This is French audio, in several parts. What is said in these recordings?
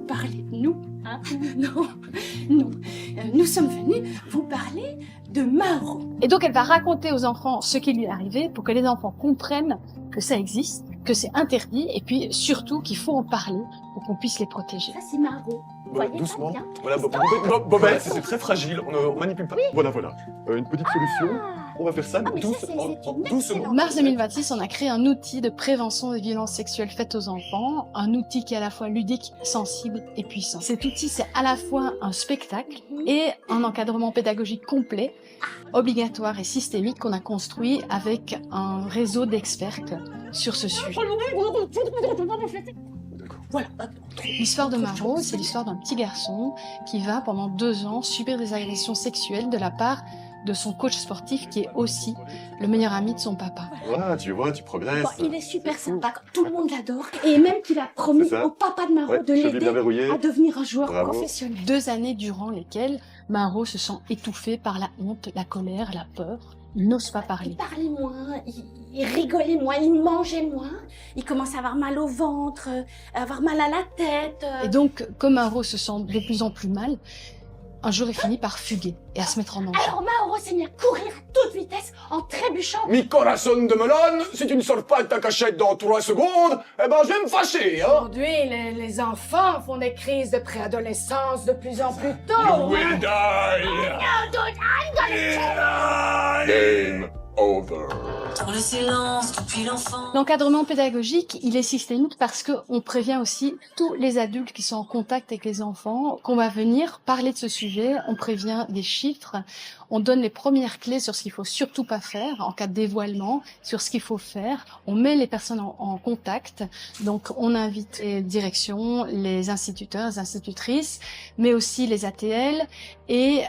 parler de nous, hein. Non, non. Nous sommes venus vous parler de Maro. Et donc elle va raconter aux enfants ce qui lui est arrivé pour que les enfants comprennent que ça existe, que c'est interdit et puis surtout qu'il faut en parler pour qu'on puisse les protéger. Ça, c'est Maro. Vous voyez, doucement. pas bien. Voilà, Bobette, c'est très fragile, on manipule pas. Voilà. Une petite solution. On va faire ça mais ça, doucement. En mars 2026, on a créé un outil de prévention des violences sexuelles faites aux enfants, un outil qui est à la fois ludique, sensible et puissant. Cet outil, c'est à la fois un spectacle et un encadrement pédagogique complet, obligatoire et systémique qu'on a construit avec un réseau d'experts sur ce sujet. Voilà. L'histoire de Maro, c'est l'histoire d'un petit garçon qui va pendant 2 ans subir des agressions sexuelles de la part de son coach sportif qui est aussi le meilleur ami de son papa. Voilà, tu vois, tu progresses. Bon, il est super sympa, tout le monde l'adore. Et même qu'il a promis au papa de Maro de l'aider à devenir un joueur professionnel. 2 années durant lesquelles Maro se sent étouffé par la honte, la colère, la peur. Il n'ose pas parler. Il parlait moins, il rigolait moins, il mangeait moins. Il commence à avoir mal au ventre, à avoir mal à la tête. Et donc, comme Maro se sent de plus en plus mal, un jour il finit par fuguer et à se mettre en danger. Alors Maro s'est mis à courir à toute vitesse en trébuchant. Mi corazon de melon, si tu ne sors pas de ta cachette dans 3 secondes, eh ben je vais me fâcher, hein. Aujourd'hui, les enfants font des crises de préadolescence de plus en plus tôt. You will die. Game over. Dans le silence depuis l'enfant. L'encadrement pédagogique, il est systémique parce qu'on prévient aussi tous les adultes qui sont en contact avec les enfants qu'on va venir parler de ce sujet. On prévient des chiffres, on donne les premières clés sur ce qu'il faut surtout pas faire en cas de dévoilement, sur ce qu'il faut faire. On met les personnes en contact, donc on invite les directions, les instituteurs, les institutrices, mais aussi les ATL et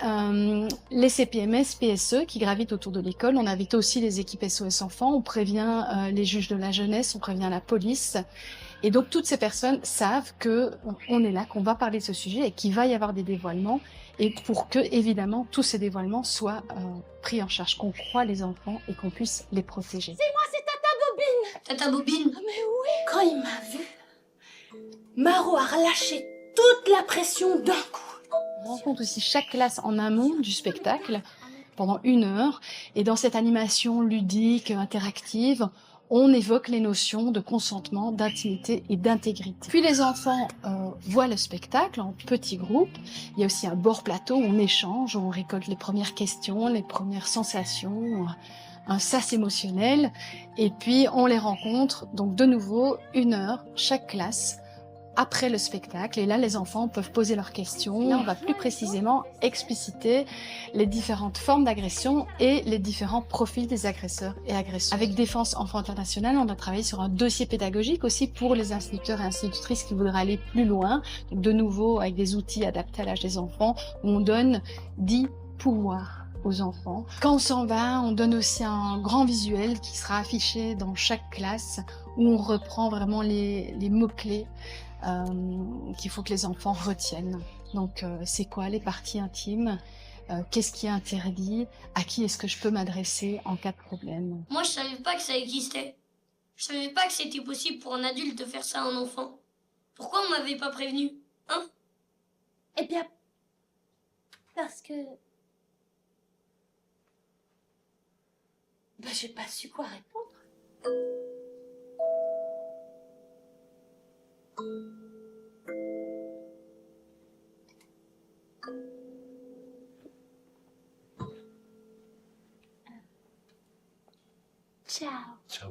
les CPMS, PSE qui gravitent autour de l'école. On invite aussi les équipes SOS Enfants, on prévient les juges de la jeunesse, on prévient la police. Et donc toutes ces personnes savent que on est là, qu'on va parler de ce sujet et qu'il va y avoir des dévoilements et pour que évidemment tous ces dévoilements soient pris en charge, qu'on croie les enfants et qu'on puisse les protéger. C'est moi, c'est Tata Bobine. Tata Bobine. Mais oui. Quand il m'a vu, Maro a relâché toute la pression d'un coup. On rencontre aussi chaque classe en amont du spectacle pendant 1 heure et dans cette animation ludique, interactive, on évoque les notions de consentement, d'intimité et d'intégrité. Puis les enfants voient le spectacle en petits groupes. Il y a aussi un bord plateau où on échange, où on récolte les premières questions, les premières sensations, un sas émotionnel. Et puis on les rencontre, donc de nouveau 1 heure, chaque classe, après le spectacle. Et là, les enfants peuvent poser leurs questions. Là, on va plus précisément expliciter les différentes formes d'agression et les différents profils des agresseurs et agresseurs. Avec Défense Enfants International, on a travaillé sur un dossier pédagogique aussi pour les instituteurs et institutrices qui voudraient aller plus loin. Donc, de nouveau, avec des outils adaptés à l'âge des enfants, où on donne 10 pouvoirs aux enfants. Quand on s'en va, on donne aussi un grand visuel qui sera affiché dans chaque classe, où on reprend vraiment les mots-clés qu'il faut que les enfants retiennent. Donc, c'est quoi les parties intimes? Qu'est-ce qui est interdit? À qui est-ce que je peux m'adresser en cas de problème? Moi, je savais pas que ça existait. Je savais pas que c'était possible pour un adulte de faire ça à un enfant. Pourquoi on m'avait pas prévenu, hein? Eh bien, parce que... j'ai pas su quoi répondre. Ciao. Ciao.